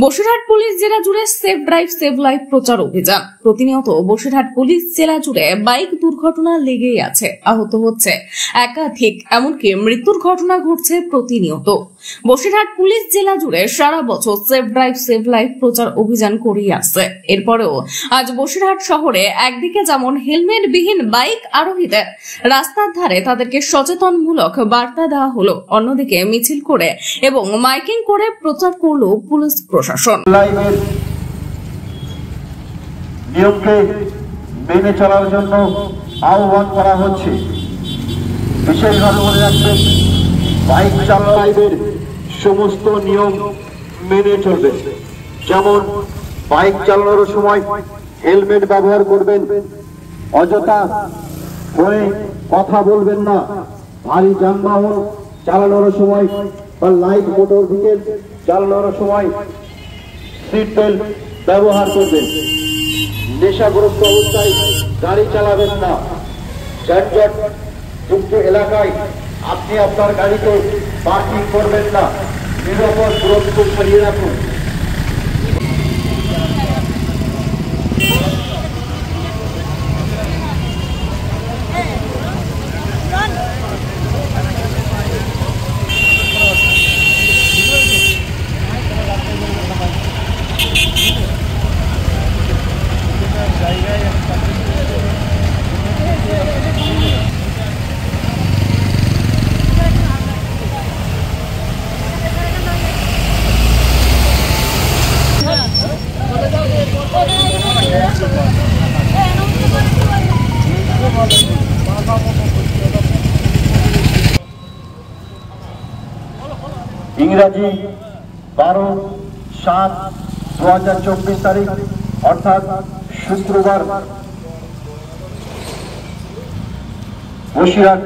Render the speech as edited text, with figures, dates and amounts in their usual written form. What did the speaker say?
Basirhat police জেলা জুড়ে safe drive save life প্রচার অভিযান। প্রতিনিয়ত বসিরহাট পুলিশ জেলা জুড়ে বাইক দুর্ঘটনা লেগেই আছে, আহত হচ্ছে একাধিক, এমনকি মৃত্যুর ঘটনা ঘটছে প্রতিনিয়ত। বসিরহাট পুলিশ জেলা জুড়ে সারা বছর সেফ ড্রাইভ সেভ লাইফ প্রচার অভিযান করেই আসছে। এরপরেও আজ বসিরহাট শহরে একদিকে যেমন হেলমেট বিহীন বাইক আরোহীদের রাস্তার ধারে তাদেরকে সচেতনমূলক বার্তা দেওয়া হলো, অন্যদিকে মিছিল করে এবং মাইকিং করে প্রচার করলো পুলিশ প্রশাসন। নিয়মকে মেনে চলার জন্য আহ্বান করা হচ্ছে। বিশেষভাবে মনে রাখবেন, বাইক চালকদের সমস্ত নিয়ম মেনে চলবে। যেমন বাইক চালানোর সময় হেলমেট ব্যবহার করবেন, অযথা ফোনে কথা বলবেন না, ভারী যানবাহন চালানোর সময় বা লাইট মোটর ভেহিকেল চালানোর সময় সিট বেল্ট ব্যবহার করবেন, নেশাগ্রস্ত অবস্থায় গাড়ি চালাবেন না, যানজট যুক্ত এলাকায় আপনি আপনার গাড়িকে পার্কিং করবেন না, নিরাপদ দূরত্ব ছাড়িয়ে রাখুন। ইংরাজি 12/7/2024 তারিখ, অর্থাৎ শুক্রবার, বসিরহাট